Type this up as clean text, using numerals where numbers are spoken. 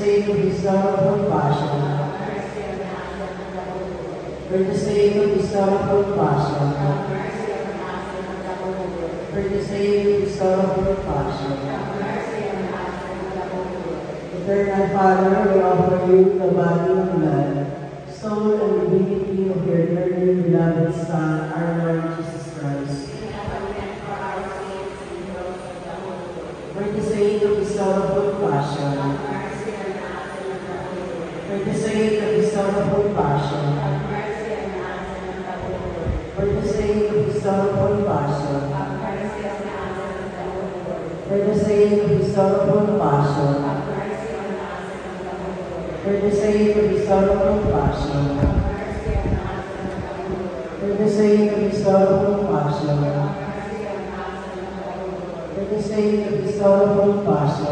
sake of his sorrowful passion, for the sake of his sorrowful passion, for the sake of his sorrowful passion. Eternal Father, we offer you the body and blood, soul and divinity of your dearly beloved Son, our Lord Jesus Christ. For the sake of his sorrowful passion, for the sake of his sorrowful passion, for the sake of his sorrowful passion, for the sake of his sorrowful passion, for the sake of his sorrowful passion, for the sake of his sorrowful passion, for the sake of his sorrowful passion,